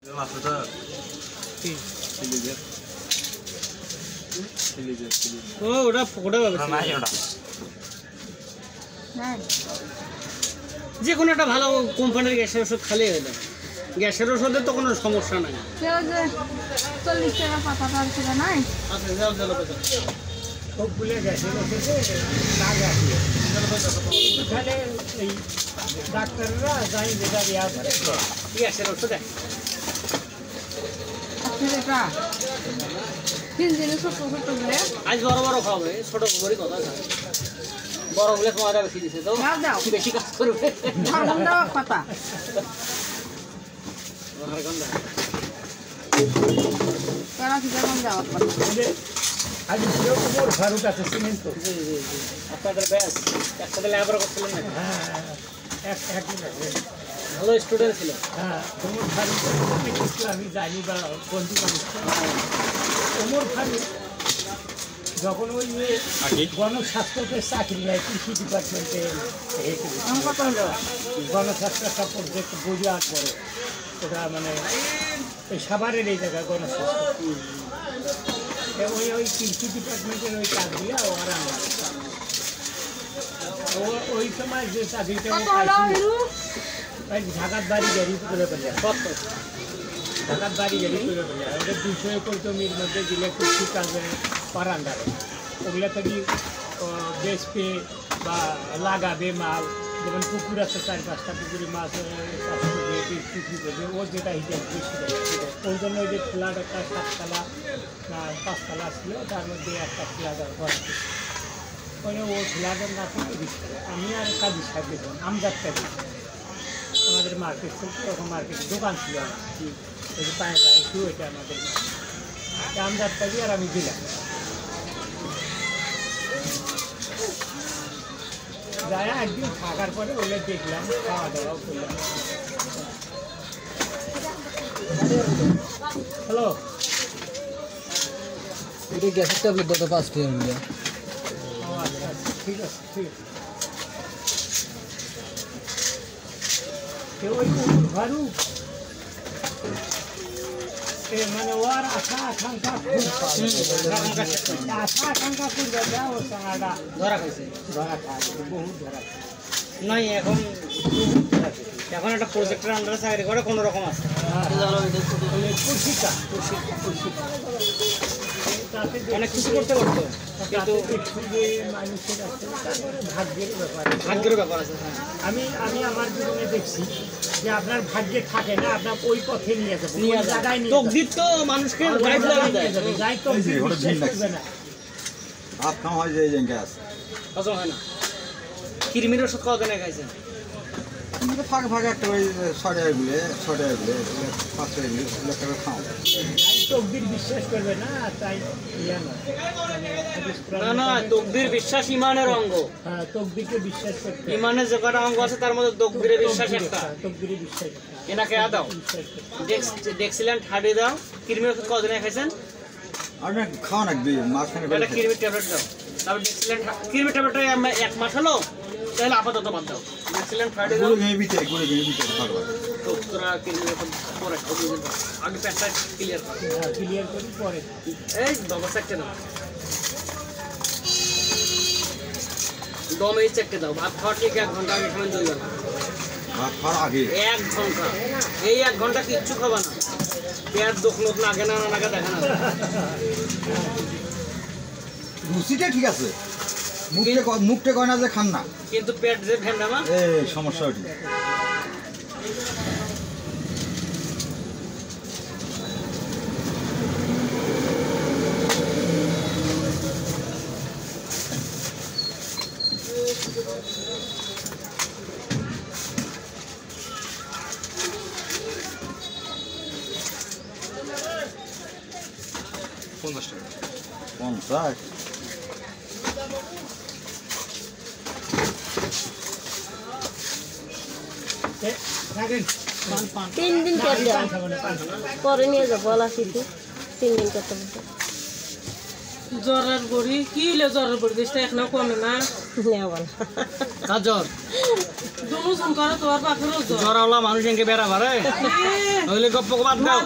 যে কোনো একটা ভালো কোম্পানির গ্যাসের ওষুধ খালি হয়ে যায়। গ্যাসের ওষুধের তো কোনো সমস্যা নাই। 40 টাকা পাতা নাই। আচ্ছা যাও সবগুলো গ্যাসের ওষুধে দাগ আছে। এখানে এই ডাক্তাররা যাই যেটা দেওয়া করে গ্যাসের ওষুধ আজ বড় বড় খাবে, ছোট বড়ি কথা বড় গুলো তোমার বেশি দিছে তো বেশি কাজ করবে। পাতা ফারুক আছে চিনেন তো? আপনাদের ব্যাস একসাথে লেখাপড়া করছিলেন না? ভালো স্টুডেন্ট ছিল। হ্যাঁ, ওমর ফারুক আমি জানি বা বন্ধু ওমর ফারুক যখন ওই গণস্বাস্থ্যকে চাকরি নেয় কৃষি ডিপার্টমেন্টে গণস্বাস্থ্য একটা প্রজেক্ট বোঝার পরে ওটা মানে ওই সাভারের এই জায়গায় গণস্বাস্থ্য ওই কৃষি ডিপার্টমেন্টের ওই কাজগুলো ওর আমরা ওই সময় যে চাকরিটা ঢাকার বাড়ি গাড়ি করে ফেলে ঢাকার বাড়ি গাড়ি করে ফেলে ওদের 200 একর জমির মধ্যে দিলে কৃষি কাজে পারান্ডারে ওগুলো থেকে বেচবে বা লাগাবে মাল, যেমন পুকুর আছে 4-5টা পুকুরে মাছ চাষ করবে বিক্রি করবে, ওর যেটা হিসেবে বেশি দেয় ওই জন্য ওই যে ফ্ল্যাট একটা 7তলা 5তলা ছিল তার মধ্যে একটা ফ্ল্যাট করা ওই ও ফ্ল্যাটের না থেকে আমি আর কাজী সাহেব দিলাম আমজাদটা দিই আমাদের মার্কেট ছিল তখন মার্কেটের দোকান ছিল আমার ওই যে পায়ে একটু ওইটা আমাদের আমজাদটা দিয়ে আর আমি দিলাম যাই একদিন থাকার পরে ওগুলো দেখলাম খাওয়া দাওয়াও করলাম। হ্যালো, এটা গ্যাসের ট্যাবলেট দাও 5 টাকা মিলে। ও আচ্ছা ঠিক আছে ঠিক আছে। ওই ফারুক মানে ওর আশা আকাঙ্ক্ষা খুব আশা আকাঙ্ক্ষা করবে ও সারাটা ধরা খাইছে বহুত ধরা নাই। এখন একটা প্রজেক্টের আন্ডারে চাকরি করে কোনো রকম আছে। অনেক কিছু করতে পারতো কিন্তু মানুষের আছে ভাগ্যের ব্যাপার আছে। আমি আমার জীবনে দেখছি যে আপনার ভাগ্যে থাকে না, আপনার ওই পথে নিয়ে যাবে জায়গায় নিয়ে তকদির তো মানুষকে গাইড লাগা দেয়। যাই তকদির বিশ্বাস করবে না। ভাত খাওয়া হয় যে গ্যাস হজম হয় না। কৃমির ওষুধ কতদিন খাইছেন? ফাঁকে ফাঁকে একটা ওই 6 টাকা গুলে 5 টাকা গুলে টাকা খাওয়া তকদির বিশ্বাস করবে না, তাই না না, তকদির বিশ্বাস ইমানের অঙ্গ। হ্যাঁ, তকদিরকে বিশ্বাস করতে ইমানের যে কটা অঙ্গ আছে তার মধ্যে তকদিরে বিশ্বাস একটা। তকদিরে বিশ্বাস এনাকে দাও ডেক্সিল্যান্ড হাডি দাও। কৃমির ওষুধ কতদিন খাইছেন? আর খাওয়া লাগবে মাঝখানে একটা কৃমির ট্যাবলেট দাও। তারপর ডেক্সিল্যান্ড কৃমির ট্যাবলেটটা 1 মাস হলো, তাহলে আপাতত বাদ দাও। ডেক্সিল্যান্ড হাডি দাও। গুলো ভিতরে থাকবে তো তোরা কৃমির ওষুধ পরে আগে পেটটা ক্লিয়ার করি পরে এই ব্যবস্থা একটা দাও। দম এই চেকটা দাও। ভাত খাওয়ার ঠিক 1 ঘন্টা আগে খাবেন 2 বেলা। ভাত খাওয়ার আগে 1 ঘন্টা। এই 1 ঘন্টা কিচ্ছু খাবা না। পেট দোকনত লাগে না নাকে দেখে না। রুচিটা ঠিক আছে, মুখটা কয় না যে খান না, কিন্তু পেট যে ভেন্ডামা এই সমস্যা ওটি। $50 3 দিন পরে নিয়ে যাবো আলাসিতে 3 দিন করতে জ্বরের বড়ি কি হলে জ্বরের বড়ি দেশটা এখনো কমে না। নেওয়া না কার জ্বর দুনো জন করে তোর বাপেরও জ্বর জ্বরওয়ালা মানুষ এনকে বেড়া পারে হইলে গপ্প বাদ দাও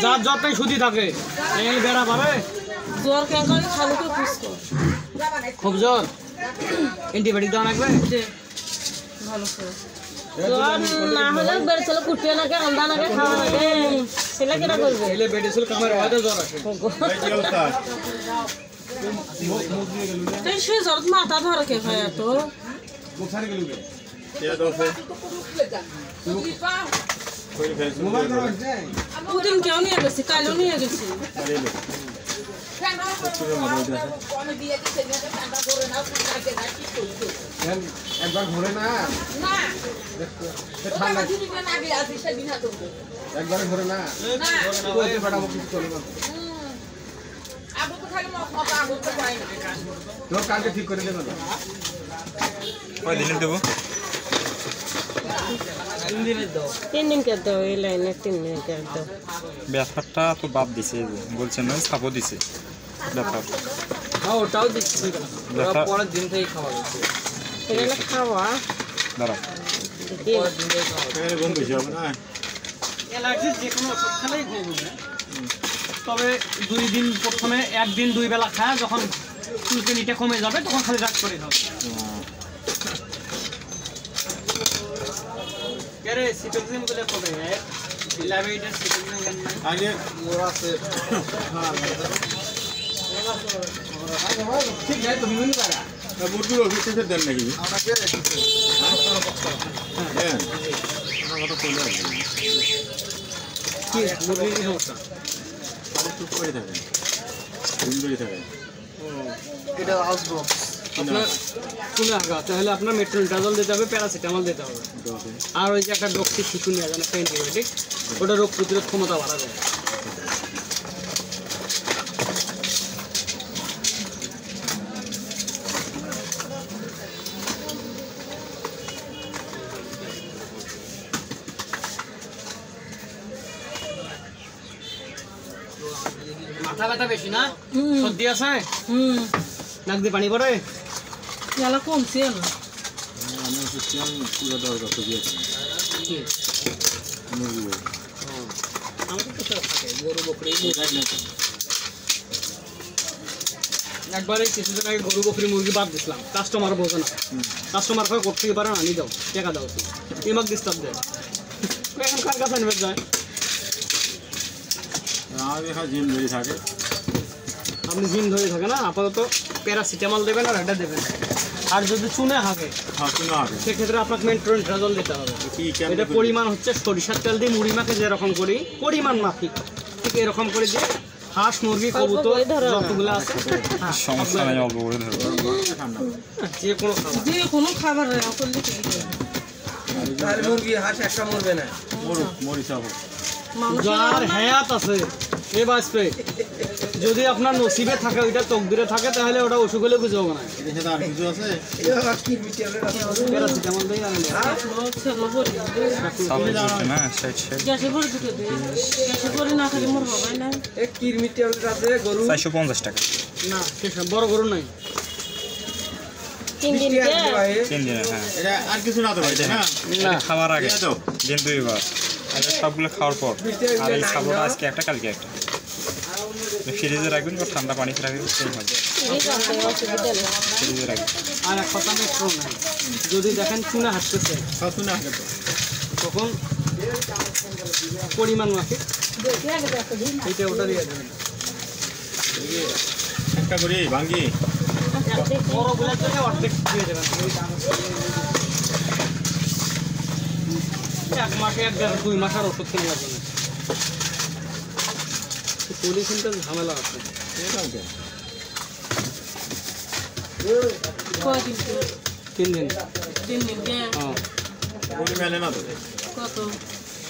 যার জ্বরটাই সুদি থাকে এই বেড়া পারে জ্বর কেন করে খালুকে পুষতো খুব জ্বর অ্যান্টিবায়োটিক দেওয়া লাগবে ভালো করে জ্বর না হলে বেড়ে চলে কুটিয়ে নাকে আন্দা নাকে খাওয়া নাকে সেটা কেনা করবে এলে বেডেছিল কামের হয়তো জ্বর আসে সে জ্বর মাথা ধরে কে খায় তো ওদিন কেউ নিয়ে গেছি কালও নিয়ে গেছি একবার ঘুরে না একবারে ঘুরে না কিছু চলে না তোর কালকে ঠিক করে দেবে না কয়দিনের দেবো 3 দিন কে দাও এই লাইনে 3 দিন কে দাও ব্যাপারটা তো বাদ দিছে বলছেন না সাপো দিছে ব্যাপার হ্যাঁ ওটাও দিচ্ছি ব্যাপার পরের দিন থেকেই খাওয়া যাচ্ছে এটা খাওয়া দাঁড়াও বন্ধ হয়েছে হবে না অ্যালার্জির যে কোনো ওষুধ খেলেই কমবে তবে 2 দিন প্রথমে 1 দিন 2 বেলা খায় যখন চুলকানিটা কমে যাবে তখন খালি রাত করে খাবে কেরে সিটোক্সিন বলে কবে ইলাভেটার সিটোক্সিন আগে মোরা আছে ঠিক আছে তুমি বলি পারা মুরগির ওষুধ থেকে দেন নাকি আমাকে হ্যাঁ আমার কথা কইলে কি মুরগির সমস্যা চুপ করে থাকে সুন্দরই থাকে এটা আসবো আপনার শুনে আগা তাহলে আপনার মেট্রোনিডাজল দিতে হবে প্যারাসিটামল দিতে হবে আর ওই যে একটা ডক্সি শিশু নিয়ে যান একটা অ্যান্টিবায়োটিক ওটা রোগ প্রতিরোধ ক্ষমতা বাড়াবে মাথা ব্যথা বেশি না সর্দি আছে নাক দিয়ে পানি পড়ে জ্বালা কমছে না আমি সিস্টেম পুরো দরকার তো দিয়েছি মুরগি আমাদের তো সব থাকে গরু বকরি একবারে কিছুদিন আগে গরু বকরি মুরগি বাদ দিছিলাম কাস্টমার বোঝে না কাস্টমার কয় করতে পারে না আনি দাও টাকা দাও তুমি এমাক ডিস্টার্ব দেয় এখন কার কাছে আনবে যায় আমার এখানে জিম ধরে থাকে আপনি জিম ধরে থাকে না আপাতত প্যারাসিটামল দেবেন আর এটা দেবেন আর যদি চুনে হাঁকে হাসুনা হবে সেক্ষেত্রে আপনাকে মেট্রোনিডাজল দিতে হবে কি এটা পরিমাণ হচ্ছে সরিষার তেল দিয়ে মুড়ি মাখে যেরকম করি পরিমাণ মাফিক ঠিক এরকম করে দিয়ে হাঁস মুরগি কবুতর যতগুলো আছে সমস্যা নাই অল্প করে ধরবো যে কোনো খাবার যে কোনো খাবার করলে তাহলে মুরগি হাঁস একটা মরবে না মরিচ হবে যার হায়াত আছে এ বাঁচবে যদি আপনার নসিবে থাকে ওইটা তকদিরে থাকে তাহলে ওটা অসুখ হলে বুঝে হবে না এর সাথে আর কিছু আছে প্যারাসিটামল দিয়ে আনেন সাপো দিচ্ছে না সাইড সাইড গ্যাসে ভরে দুটো দিই গ্যাসে ভরে না খালি মোর হবে না 450 টাকা না সেসব বড় গরু নাই 3 দিন কে 3 দিনের হ্যাঁ এটা আর কিছু না তো ভাই তাই না এটা খাওয়ার আগে দিন 2 বার আর সবগুলো খাওয়ার পর আর এই সাপোটা আজকে একটা কালকে একটা ফ্রিজে রাখবেন বা ঠান্ডা পানিতে রাখবেন সেই হবে ঠিক আছে অসুবিধা নেই ফ্রিজে রাখবেন আর এক কথা মেট্রো নাই যদি দেখেন চুনা হাঁটতেছে হাসুনা হবে তখন পরিমাণ মাফিক এইটা ওটা দিয়ে দেবেন একটা করে ভাঙ্গি বড়গুলোর জন্য অর্ধেক দিয়ে দেবেন এক মাসে 1-2 মাসের ওষুধ কিনে যাবেন পলিথিনটা ঝামেলা আছে কয়দিন 3 দিন 3 দিন কে হ্যাঁ বলি মেলে না তো কত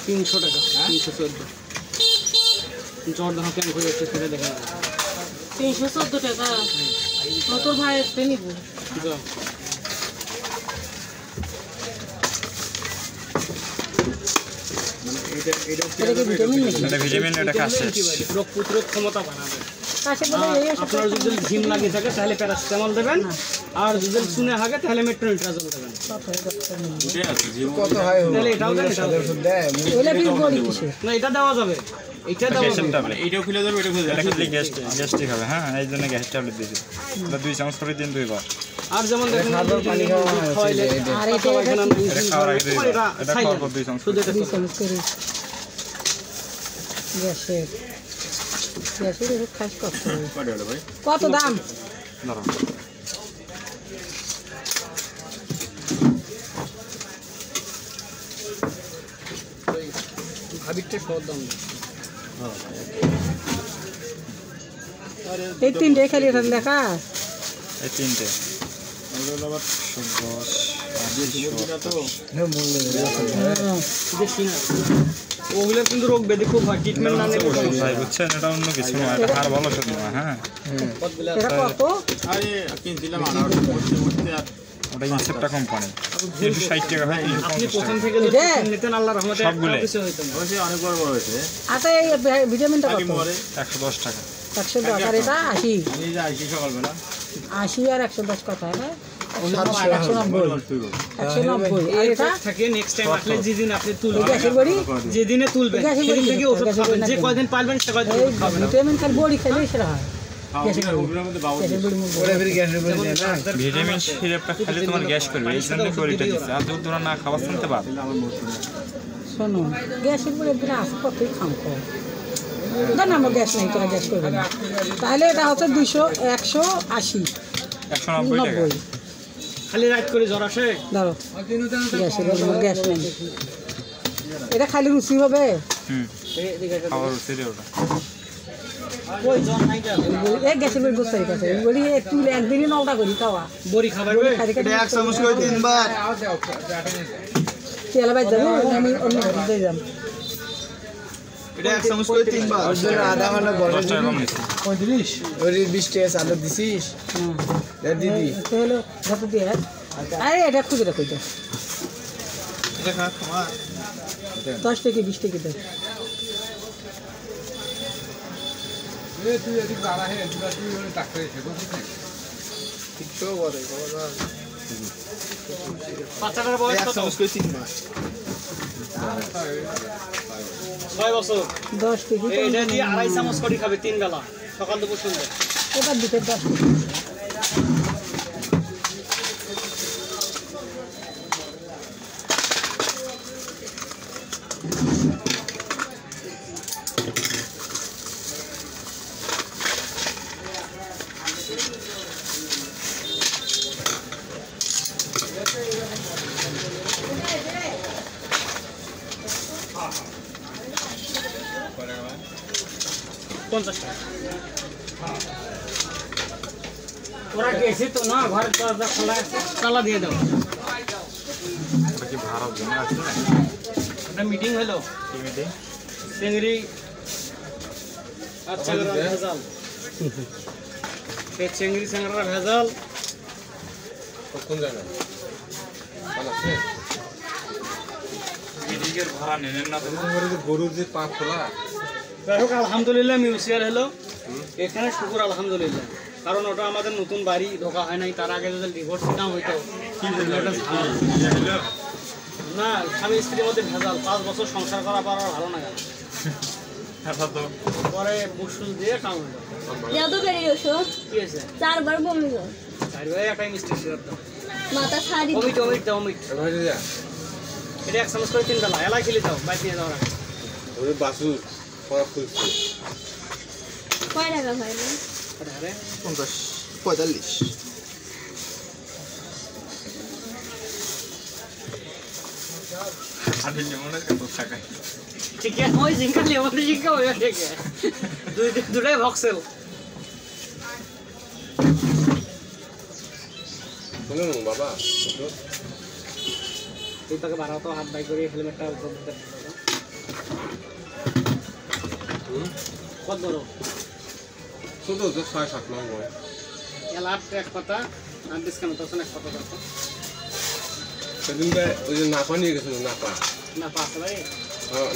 300 টাকা 314 জ্বর দেখা কেন হয়ে যাচ্ছে সেটা দেখে নেবেন 314 টাকা তোর ভাই একটা নিব যাও এটা এটা ভিটামিন এটা কাজ শেষ রোগ প্রতিরোধ ক্ষমতা বাড়াবে কাছে বলে এই আপনার যদি ঝিম লাগে থাকে তাহলে প্যারাসিটামল দেবেন, আর যদি শুনে হাগে তাহলে মেট্রোনিট্রাজল দেবেন। কত হয় তাহলে এটাও দেন, এটাও দেন। দেয় ওইটা কি বলি কিসে না এটা দেওয়া যাবে, এটা দেওয়া গ্যাসের যাবে। ট্যাবলেট এইটাও খুলে যাবে, এটা খুলে যাবে, এটা খেলে গ্যাস্ট্রিক হবে। হ্যাঁ, এই জন্য গ্যাসের ট্যাবলেট দিয়েছি। 2 চামচ করে দিন 2 বার। আর যেমন দেখেন পানি খাওয়া খাওয়াইলে আর এটা এটা খাওয়ার আগে 2 বার, এটা খাওয়ার পর 2 চামচ শুধু এটা দুই চামচ করে গ্যাসের ওষুধ খাস কত দাম? ধরো। ভাবিরটা খাওয়ার দাম নেই। এই তিনটে খালি এটা লেখা এই 3টে দেখি না ওগুলো কিন্তু রোগ ব্যাধি খুব হয়, ট্রিটমেন্ট না নিলে ভাই বুঝছেন, এটা অন্য কিছু নয়, এটা আর ভালো ওষুধ নয়। হ্যাঁ, এটা কত? ওটা ইনসেপ্টা কোম্পানি, 360 টাকা হয়। আপনি প্রথম থেকে যদি নিতেন আল্লাহর রহমতে সবগুলো। কিছু হইতো না। অনেকবার বড় হয়েছে আচ্ছা এই ভিটামিনটা কত? 110 টাকা। 110 আর এটা 80 এই যে আইসি সকালবেলা 80 আর 110 কত হয় না? 190 আর এটা থাকে নেক্সট টাইম আসলে যেদিন আপনি তুলবেন, গ্যাসের বড়ি যেদিনে তুলবেন গ্যাসের সেদিন বড়ি থেকে ওষুধ খাবেন, যে কয়দিন পারবেন সে কয়দিন এই ওষুধ খাবেন। ভিটামিন খালি বড়ি খেলে সেটা হয় গ্যাসের বড়ি ওগুলোর মধ্যে বাবু গ্যাসের বড়ি মুখ ওরে ফিরে গ্যাসের বড়ি দেয় না ভিটামিন সিরাপটা খেলে তোমার গ্যাস করবে, এই জন্য বড়িটা দিচ্ছে। আর দুধ ধরা না খাওয়া শুনতে পার। শোনো গ্যাসের বড়ি দিলে আস কতই খাম কর না না আমার গ্যাস নেই, তোরা গ্যাস করবে না। তাহলে এটা হচ্ছে 180 190 টাকা। 90 খালি রাত করে জ্বর আসে, ধরো গ্যাসের বড়ি আমার গ্যাস নেই। এটা খালি রুচি হবে খাওয়ার রুচি রে ওটা। ওই জ্বর নাই যাবে এই গ্যাসের বড়ি বুঝতে পারছে বড়ি একটু একদিনই 9টা করি খাওয়া বড়ি খাবার খালি খালি এক চামচ করে 3 বার তেল বাজ যাবে আমি অন্য ঘরে দিয়ে যাম এটা এক চামচ করে 3 বার আধা ঘন্টা বড় 10 টাকা কম নিচ্ছে। 35 ওরে 20 টাকা চালু দিছিস হ্যাঁ দিদি হলো কত দিয়ে আরে এটা খুঁজে রাখো এটা এটা খা তোমার 10 টাকা 20 টাকা দাও তুই যদি বাড়া হে তুই ওরে টাকা রেখে ঠিক তো বলে বাবা বাচ্চাটার বয়স এক কত? চামচ করে 3 বার 6 বছর। 10 টাকা এটা দিয়ে 2.5 চামচ করে খাবে 3 বেলা, সকাল দুপুর সন্ধ্যা। এবার দিতে 10 টাকা পঞ্চাশ টাকা। ওরা গেছে তো না, ঘরের দরজা খোলা আছে, তালা দিয়ে দাও। ওটা কি ভাড়ার জন্য আছে না? একটা মিটিং হলো, কি মিটিং? চিংড়ি আর চিংড়ির ভেজাল। সেই চিংড়ি চিংড়ির ভেজাল কোন জায়গা মিটিংয়ের ভাড়া নেন না তো? গরুর যে পা খোলা যাই হোক আলহামদুলিল্লাহ মিউজিয়ার হলো এখানে, শুকুর আলহামদুলিল্লাহ। কারণ ওটা আমাদের নতুন বাড়ি, ঢোকা হয় নাই। তার আগে যদি ডিভোর্স না হইতো কি বলবো, ওটা ঝামেলা। না স্বামী স্ত্রীর মধ্যে ভেজাল, 5 বছর সংসার করা পর আর ভালো না গেল, পরে বুসুল দিয়ে কাম হইল। যত বেরিয়ে ওষুধ কি আছে 4 বার বমি গো 4 ভাই একটাই মিষ্টি সিরাপ দাও, মাথা ছাড়ি অমিট অমিট দাও, অমিট। এটা 1 চামচ করে 3 বেলা এলাই খেলে দাও, বাইক নিয়ে যাও না। ওরে বাসুর পড়া খুলছে কয় টাকা ভাই 50 45 আমি লেমনের কত টাকা? ঠিক আছে, ওই জিঙ্কা লেমনের জিঙ্কা হয়ে গেছে, দুটাই ভক্সেল। শুনুন বাবা তুই তাকে বাড়াও তো, হাত বাই করে হেলমেটটা উপর দিতে কত বড় ছোট তো 6-7 নম্বর এলাট এক পাতা আর ডিসকাউন্ট আছে এক পাতা দাও সেদিনকে ওই যে নাপা নিয়ে গেছিল নাপা না পাঁচ ভাই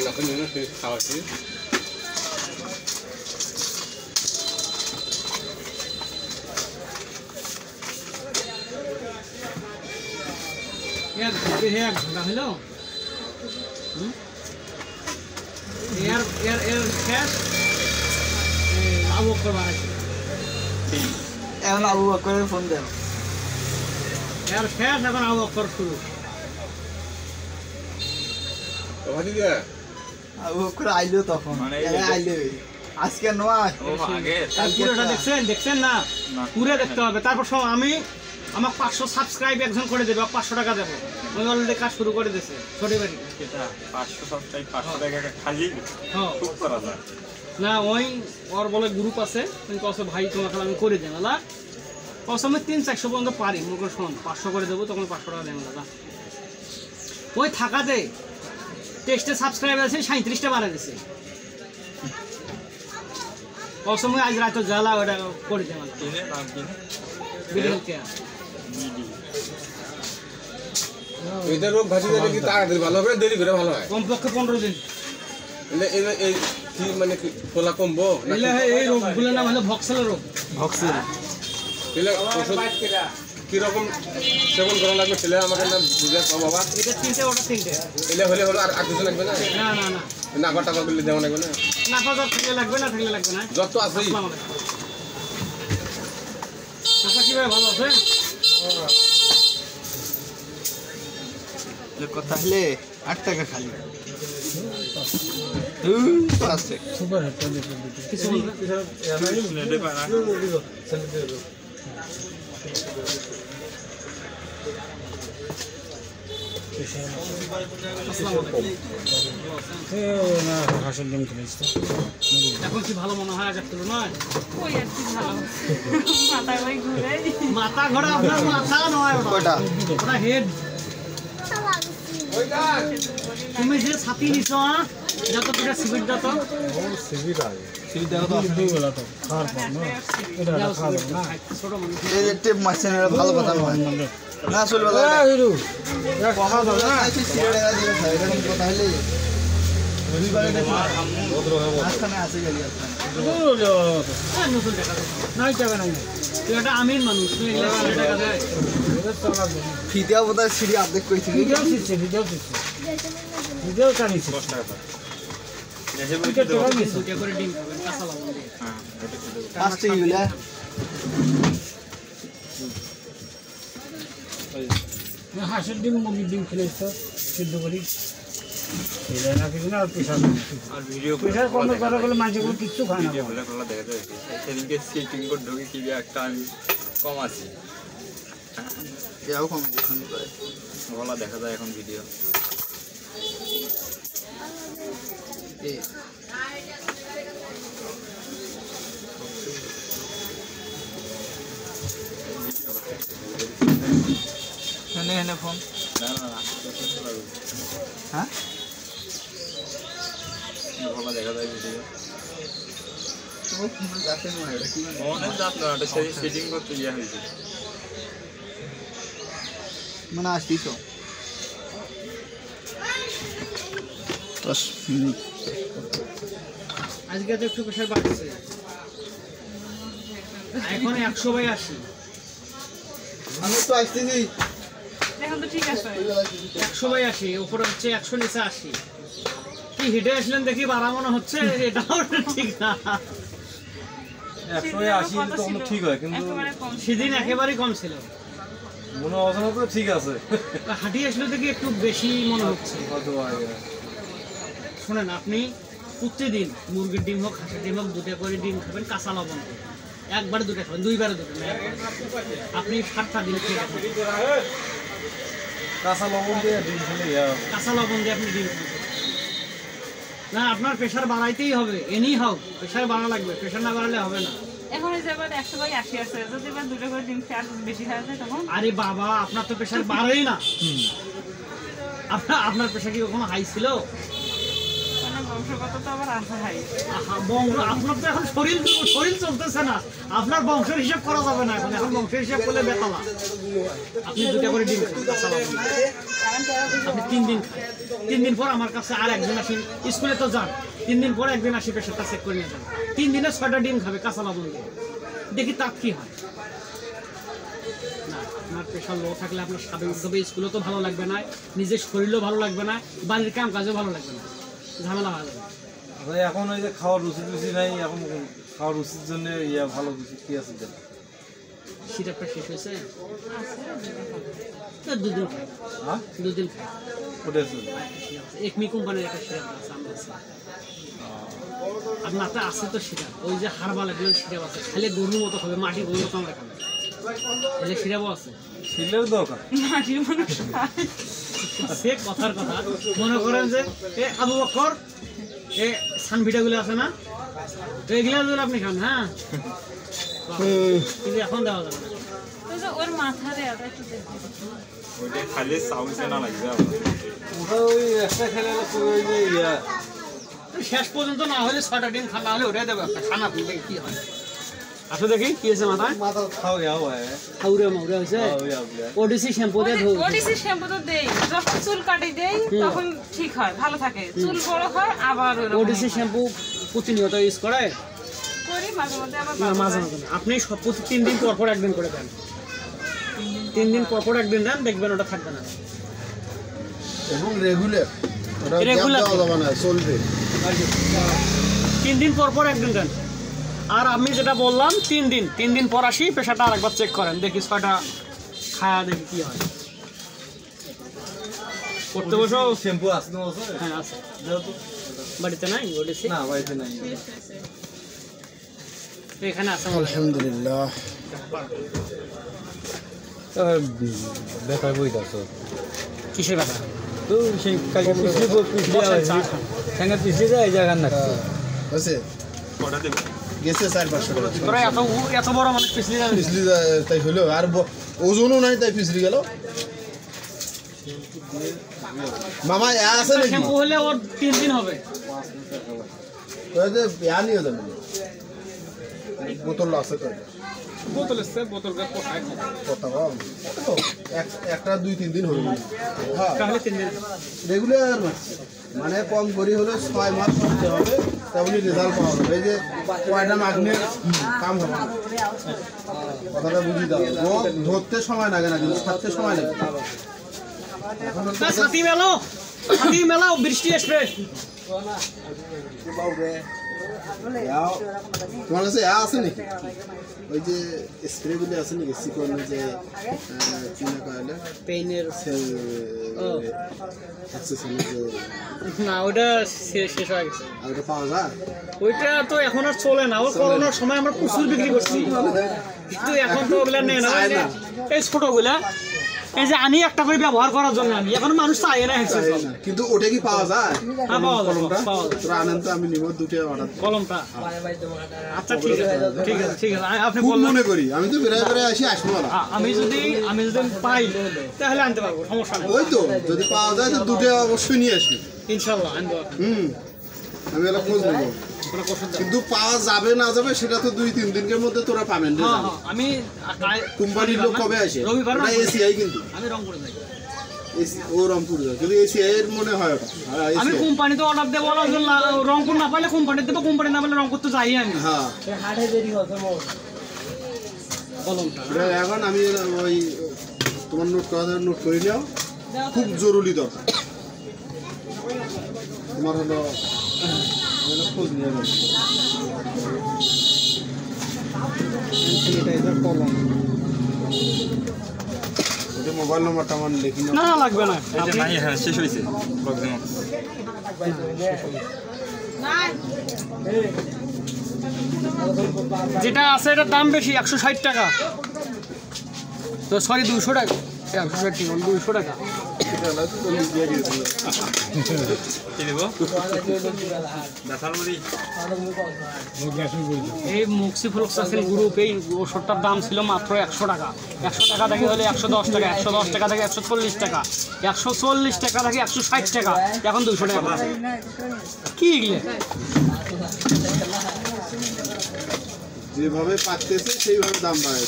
নাপা নিয়ে না সেই খাওয়াচ্ছি এক ঘন্টা হলো এর শেষ আবু বকর বানাইছে এখন আবু বকরের ফোন দেন এর শেষ এখন আবু বকর শুরু আবু বকর আইলো তখন আইলো আজকে নয় পুরোটা দেখছেন না পুরো দেখতে হবে তারপর আমি আমার 500 সাবস্ক্রাইব একজন করে দেবে 500 টাকা দেবো ওই অলরেডি কাজ শুরু করে দিয়েছে ছোট বাড়ি 500 সাবস্ক্রাইব 500 টাকা খালি খুব করা যায় না ওই ওর বলে গ্রুপ আছে তুমি কসে ভাই তোমাকে আমি করে দেব না কসে আমি 300-400 পর্যন্ত পারি মুখে শোন 500 করে দেবো তখন 500 টাকা দেবো দাদা ওই থাকাতে টেস্টে সাবস্ক্রাইব আছে 37টা বাড়া দিছে কসে আমি আজ রাতে জ্বালা ওটা করে দেব না কিনে নাম কিনে ভিডিও কে এটা রোগ ভাজি দিলে কি তাড়াতাড়ি ভালো হবে দেরি করে ভালো হয় কমপক্ষে 15 দিন এই কি মানে খোলা কমবো এলে এই রোগগুলো নাম হলো ভক্সেল রোগ এলে ওষুধ কিরকম সেবন করা লাগবে ছেলে আমাকে না বুঝে বাবা এটা 3টে ওটা 3টে এলে হলে আর কিছু লাগবে না না না না নাফা টাকা গুলি দেওয়া লাগবে না নাফা থাকলে লাগবে না যত আছেই আচ্ছা কি ভাই ভালো আছে কথা হলে 8 টাকা খালি আছে সুপার একটা কিছু ছেলেদের পারা হাঁসের ডিম খেলেছি এখন কি ভালো মনে হয় আগের তুলনায় ওই আর কি ভালো মাথা ওই ঘুরে মাথা ঘোরা আপনার মাথা নয় কয়টা ওটা হেড তুমি যে ছাতি নিছ যত পিটা সিবিট দাও তো ছোট মানুষ এই যে টেপ মারছেন এটা ভালো কথা নয় না চলবে না কথা হলে রবিবারে মাঝখানে আছে গেলি নতুন টাকা নাই টাকা নাই তুই একটা আমিন মানুষ তুই এগুলো টাকা দেয় ফিতেও বোধহয় সিঁড়ি আপডেট করেছি ভিডিও চালিয়েছি 10 টাকা দুটো করে ডিম খাবেন কাঁচা লবণ দিয়ে হ্যাঁ এটা খেতে হবে। 5 টাকা গেলে হাঁসের ডিম মুরগির ডিম খেলেছি তো সিদ্ধ করি না কিছু না প্রেশার আর ভিডিও প্রেশার কমে কথা বলে মানুষগুলো কিচ্ছু খায় না ভিডিও বলে কোলা দেখা যায় সেদিনকে সিটিং করে ঢুকে কি একটা আমি কম আছি এও কমে দেখুন করে গলা দেখা যায় এখন ভিডিও এই এনে ফোন না না না হ্যাঁ গলা দেখা যায় ভিডিও ও ফোন যাচ্ছে না এটা কি মনে যাত না এটা সেটিং করতে গিয়ে হয়েছে মানে আসতিছো 10 মিনিট আজকে তো একটু প্রেশার বাড়ছে এখন 100/80 আমি তো আসতেছি এখন তো ঠিক আছে 100/80 উপরে হচ্ছে 100 নিচে 80 কি হেঁটে আসলেন দেখি বাড়া মনে হচ্ছে এটাও ঠিক না 180 তখন ঠিক হয় কিন্তু একেবারে কম সেদিন একেবারেই কম ছিল মনে অবস্থা তো ঠিক আছে হাঁটি আসলে দেখি একটু বেশি মনে হচ্ছে হয়তো শোনেন আপনি প্রতিদিন মুরগির ডিম হোক হাঁসের ডিম হোক 2টা করে ডিম খাবেন কাঁচা লবণ দিয়ে। একবারে 2টা খাবেন 2বারে 2টা না আপনি 7টা দিন খেয়ে দেখুন। কাঁচা লবণ দিয়ে ডিম খেলে কাঁচা লবণ দিয়ে আপনি ডিম খাবেন না আপনার প্রেশার বাড়াইতেই হবে এনি হোক প্রেশার বাড়া লাগবে প্রেশার না বাড়ালে হবে না এখন এই যে এবার 100/80 আছে যদি এবার দুটো করে ডিম খেয়ে আর বেশি খাওয়া যায় তখন আরে বাবা আপনার তো প্রেশার বাড়েই না আপনার প্রেশার কি কখনো হাই ছিল মানে বংশগত তো আবার আছে ভাই আপনার তো এখন শরীর চলতেছে না আপনার বংশের হিসাব করা যাবে না এখন বংশের হিসাব করলে বেতালা আপনি 2টা করে ডিম খান কাঁচা লবণ দিয়ে। আপনি 3 দিন খান 3 দিন পর আমার কাছে আর একজন আসেন স্কুলে তো যান 3 দিন পর একদিন আসি প্রেশারটা চেক করে নিয়ে যান 3 দিনে 6টা ডিম খাবে কাঁচা লবণ দিয়ে দেখি তার কি হয় না আপনার প্রেশার লো থাকলে আপনার স্বাভাবিকভাবে স্কুলে তো ভালো লাগবে না, নিজের শরীরও ভালো লাগবে না, বাড়ির কাম কাজও ভালো লাগবে না, ঝামেলা হবে। এখন ওই যে খাওয়ার রুচি নাই, এখন খাওয়ার রুচির জন্য ভালো কিছু কি আছে? সিরাপটা শেষ হয়েছে, দুদিন খাই, হ্যাঁ, দুদিন খাই। ওটা আছে একমি কোম্পানির একটা সিরাপ আছে, আমরা আছে আপনার তো আছে তো সিরাপ, ওই যে হারবাল এগুলো সিরাপ আছে, খালি গরুর মতো হবে, মাটি গরুর মতো আমরা খাবো, এই যে সিরাপও আছে। শিলের দরকার সে কথার কথা, মনে করেন যে আবু বকর এ সানভিটাগুলো আছে না, তো এগুলো যদি আপনি খান, হ্যাঁ, কিন্তু এখন দেওয়া যাবে না। ওর মাথারে একটু ওইটা খালি সাউন্ড না লাগবে ওটা ওই একটা খেলে ওই যে শেষ পর্যন্ত না হলে 6টা ডিম খাওয়া হলে ওটাই দেবে একটা খানা, আপনি দেখি কি হয়। আসলে দেখি কি হয়েছে মাথায়, মাথা খাও গেও হাউরে মাউরে হয়েছে। ওডিসি শ্যাম্পু দিয়ে ধুই, ওডিসি শ্যাম্পু তো দেই, যখন চুল কাটি দেই তখন ঠিক হয়, ভালো থাকে, চুল বড় হয় আবার ওডিসি শ্যাম্পু প্রতিনিয়ত ইউজ করে করি, মাঝে মধ্যে আবার মাঝে মাঝে আপনি সব প্রতি 3 দিন পর পর একদিন করে দেন, 3 দিন পর পর একদিন দেন, দেখবেন ওটা থাকবে না। এবং রেগুলার ওটা রেগুলার দেওয়া যাবে না, চলবে 3 দিন পর পর একদিন দেন। আর আমি যেটা বললাম 3 দিন পর আসি, প্রেশারটা আরেকবার চেক করেন, দেখি 6টা খায়া দেখি কি হয়। করতে বসো, শ্যাম্পু আছে না? হ্যাঁ আছে, বাড়িতে নাই ওডিসি, না বাড়িতে নাই, এখানে আছে। আলহামদুলিল্লাহ। বেকার বই দাও কিসের ব্যাপার? তো সেই কালকে পিছলে যায় এই জায়গা না আছে কটা দেবে গেছে 4-500 টাকা তোরা এত বড় মানুষ পিছলি যাবে, পিছলি তাই হলো, আর ওজনও নাই তাই পিছলি গেল। মামা আছে নাকি? শ্যাম্পু হলে ওর 3 দিন হবে। নিয়ে যাবেন বোতল আছে তো, বোতল এসছে, বোতলকে পোষায় কথা কম একটা 2-3 দিন হলো, হ্যাঁ তাহলে 3 দিন রেগুলার মানে কম করি হলে 6 মাস করতে হবে, তাহলে রেজাল্ট পাওয়া যাবে। এই যে কয়টা মাগনে কাম হবে না, কথাটা বুঝি দাও। রোগ ধরতে সময় লাগে না, কিন্তু ছাড়তে সময় লাগে। ছাতি মেলাও, বৃষ্টি আসবে। তোমার কাছে আছে নাকি ওই যে স্প্রেগুলি আছে নাকি চিকন যে কি না কয়লা পেইনের? না ওটা শেষ হয়ে গেছে, আর ওটা পাওয়া যায়? ওইটা তো এখন আর চলে না। ও করোনার সময় আমরা প্রচুর বিক্রি করছি, কিন্তু এখন তো ওগুলা নেই না। এই ছোটগুলা এই যে আনি একটা করে ব্যবহার করার জন্য আনি, এখন মানুষ চাই না। কিন্তু ওটা কি পাওয়া যায়? হ্যাঁ পাওয়া যায়, তোরা আনেন তো, আমি নিব 2টা অর্ডার। কলমটা আচ্ছা ঠিক আছে। আপনি খুব বললেন, মনে করি আমি তো বেড়ায় আসি, আসবো না। আমি যদি পাই তাহলে আনতে পারবো, সমস্যা নেই। ওই তো যদি পাওয়া যায় তো 2টা অবশ্যই নিয়ে আসবি। ইনশাল্লাহ আনবো। আমি এলা খোঁজ নেবো, কিন্তু পাওয়া যাবে না যাবে সেটা তো 2-3 দিনের মধ্যে তোরা পাবেন। আমি কোম্পানির লোক কবে আসে? রবিবার। এসিআই, কিন্তু আমি রংপুরে যাই, ও রংপুর যায়, কিন্তু এসিআই এর মনে হয় ওটা। আমি কোম্পানিতে অর্ডার দেবো, রংপুর না পাইলে কোম্পানি দেবো, কোম্পানি না পাইলে রংপুর তো যাই আমি। হ্যাঁ এখন আমি ওই তোমার নোট করে নাও, খুব জরুরি দরকার তোমার হলো খোঁজ নিয়ে যাবে। মোবাইল নম্বরটা আমার লিখি না লাগবে না, হ্যাঁ শেষ হয়েছে। যেটা আছে এটার দাম বেশি, 160 টাকা। তো সরি 200 টাকা, 160 টাকা 200 টাকা। এই মক্সিফ্লোক্সাসিন গ্রুপ, এই ওষুধটার দাম ছিল মাত্র 100 টাকা। 100 টাকা থেকে হলে 110 টাকা, 110 টাকা থেকে 140 টাকা, 140 টাকা থেকে 160 টাকা, এখন 200 টাকা। কি এগুলো? যেভাবে পাচ্ছে সেইভাবে দাম বাড়ায়।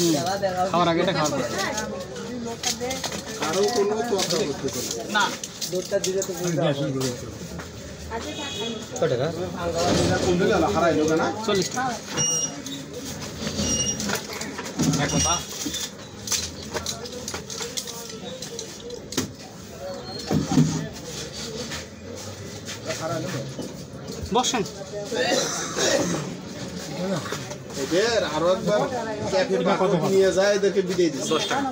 খাওয়ার আগে এটা খাওয়া আরো কোনো কথা করতে না। কমে গেল, হারাইলো কেনা 40 টাকা। বসেন। এদের আরো একবার ক্যাফের বাকট নিয়ে যায় এদেরকে বিদায় দিচ্ছে 10 টাকা।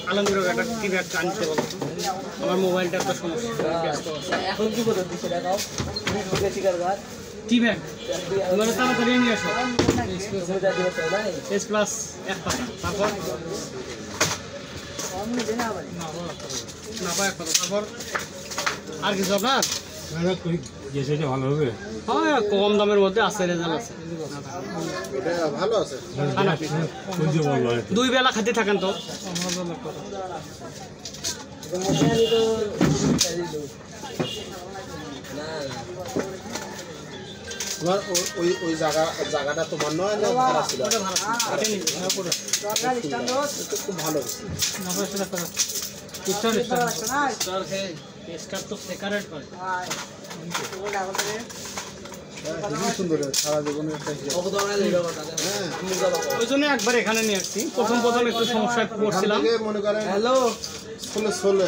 আলমগীর একটা কি ব্যাগ আনতে বলো তো? আমার মোবাইলটা একটা সমস্যা, ব্যস্ত আছে। এখন কি বলতো সেটা দাও কি ব্যাগ তোমরা তাড়াতাড়ি নিয়ে আসো। এস প্লাস 1 পাতা, তারপর না পায় 1 পাতা, তারপর আর কিছু আপনার? হ্যাঁ, কম দামের মধ্যে আছে, রেজাল্ট আছে। এটা ভালো আছে। খান আপনি। 2 বেলা খেতে থাকেন তো। তোমার ওই জায়গাটা তোমার নয় না ভাড়া ছিল? খুব ভালো খুবই সুন্দর সারা জীবনে একটা ওই জন্য একবার এখানে নিয়ে আসছি। প্রথম একটু সমস্যায় পড়ছিলাম। মনে করেন হ্যালো ষোলো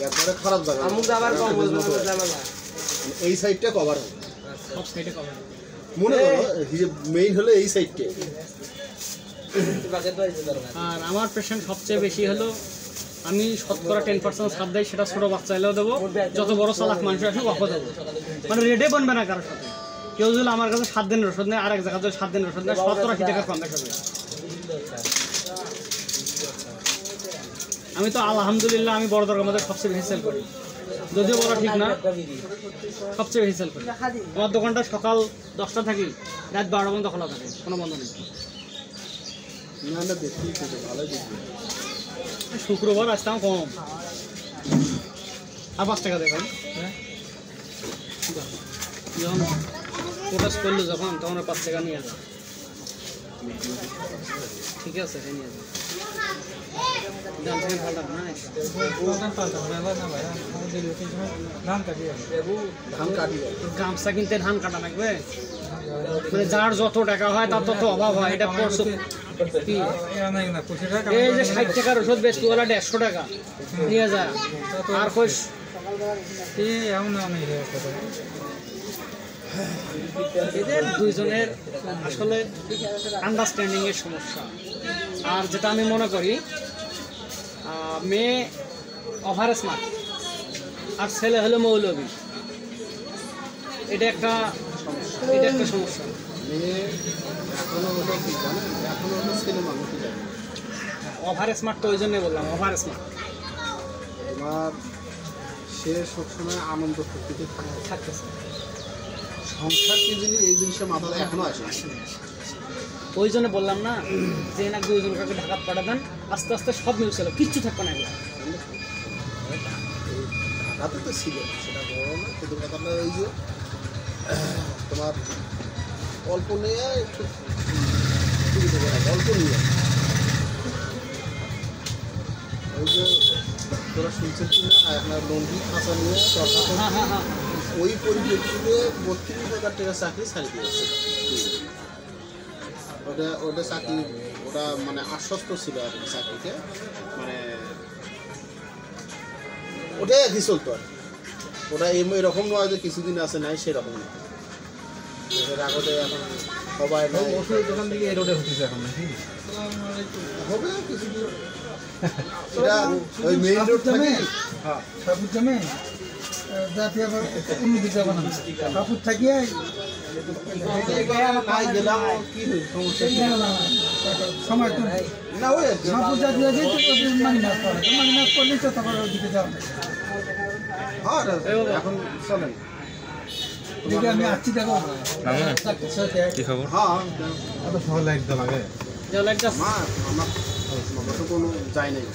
একবারে খারাপ জায়গা এই সাইডটা কভার হবে সব সাইডে কভার। মনে করো মেইন হলো এই সাইডটা। আর আমার পেশেন্ট সবচেয়ে বেশি হলো, আমি শতকরা 10% ছাড় দেয়, সেটা ছোটো বাচ্চা এলেও দেবো, যত বড় চালাক মানুষ আসুক অফ দেবো। মানে রেডে বনবে না কারোর সাথে। কেউ যদি আমার কাছে 7 দিনের ওষুধ নেয়, আরেক জায়গায় যদি 7 দিনের ওষুধ নেয়, 70-80 টাকা কম বেশি হবে। আমি তো আলহামদুলিল্লাহ আমি বড় দরকার মধ্যে সবচেয়ে বেশি সেল করি, যদিও বলা ঠিক না, সবচেয়ে বেশি সেল করি। আমার দোকানটা সকাল 10টা থাকি, রাত 12টা পর্যন্ত খোলা থাকে, কোনো বন্ধ নেই। শুক্রবার আসতাম কম, আর 5 টাকা দেবেন। যখন প্রকাশ করলো যখন, তখন 5 টাকা নিয়ে যাবে। ঠিক আছে, নিয়ে যাবে। গামছা কিনতে ধান কাটা লাগবে, মানে যার যত টাকা হয় তার তত অভাব হয়। এটা এই যে 60 টাকার ওষুধ বেচতে গেলে 150 টাকা নিয়ে যায়, আর কই এদের দুইজনের আসলে আন্ডারস্ট্যান্ডিং এর সমস্যা। আর যেটা আমি মনে করি, মেয়ে ওভার স্মার্ট আর ছেলে হলো মৌলবী, এটা একটা সমস্যা। ওভার স্মার্ট তো ওই জন্যই বললাম, ওভার স্মার্ট। তোমার সে সবসময় আনন্দ ফুর্তিতে থাকতেছে, সংসার কি জিনিস এই জিনিসটা মাথায় এখনো আসে। ওই জন্য বললাম না যে না 2 জন কাকে ঢাকা পাঠাবেন, আস্তে আস্তে সব মিল ছিল, কিচ্ছু থাকবে না। ঢাকাতে তো ছিল, সেটা বড় না, কিন্তু কথাটা ওই যে তোমার অল্প নিয়ে একটু অল্প নিয়ে ওই যে তোরা শুনছেন কি না আপনার লন্ডি খাঁচা নিয়ে ওই পরিপ্রেক্ষিতে 32,000 টাকা চাকরি ছাড়ি দিয়েছে। ওটা চাকরি, ওটা মানে আশ্বস্ত ছিল আর কি চাকরিতে, মানে ওটাই আর কি চলতো আর। ওটা এরকম নয় যে কিছুদিন আছে নাই, সেরকম না। আগতে এখন সবাই ওষুধের দোকান থেকে এই রোডে হতেছে এখন নাকি হবে কিছুদিন। এটা ওই মেইন রোড থেকে সাপুর জামে যাতে আবার উন্নতি যাবে না সাপুর থাকিয়ে গেলাম কি সময় তো না ওই সাপুর জাতীয় যেতে মানিনাথ করলে তো তোমার ওদিকে যাও হ্যাঁ এখন চলেন দেখি আমি আসছি দেখো কি খবর? হ্যাঁ এত সহজ লাগতে লাগে আমার তো কোনো যাই নাই,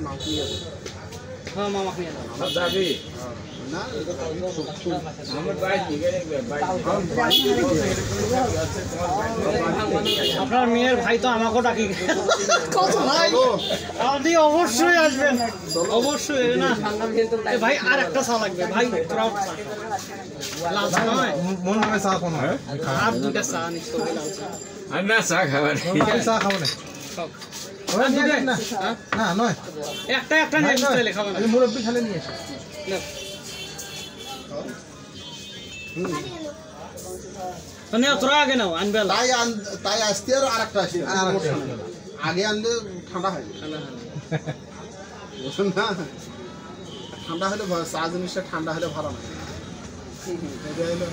মাছ নিয়ে যাবে। হ্যাঁ মামা নিয়ে যাবো। আমার যাবে না, আমার বাইক আপনার মেয়ের ভাই তো আমাকেও ডাকি, কত ভাই আপনি অবশ্যই আসবেন, অবশ্যই না ভাই। আর একটা চা লাগবে ভাই, লাল চা নয় মন করে চা কোন আর দুটা চা নিতে হবে লাল চা আর না চা খাবার চা খাবো না খাও। ওরা নিয়ে আসেন না হ্যাঁ? না নয় একটা নিয়ে আসতে চাইলে খাবে না আমি মুরব্বি খালে নিয়ে আসি না। তো নেও তোরা আগে নাও আনবে আল্লাহ। তাই আসতে আর একটা আসি আগে আনলে ঠান্ডা হয় বুঝলেন না ঠান্ডা হলে চা জিনিসটা ঠান্ডা হলে ভালো না এটা হলো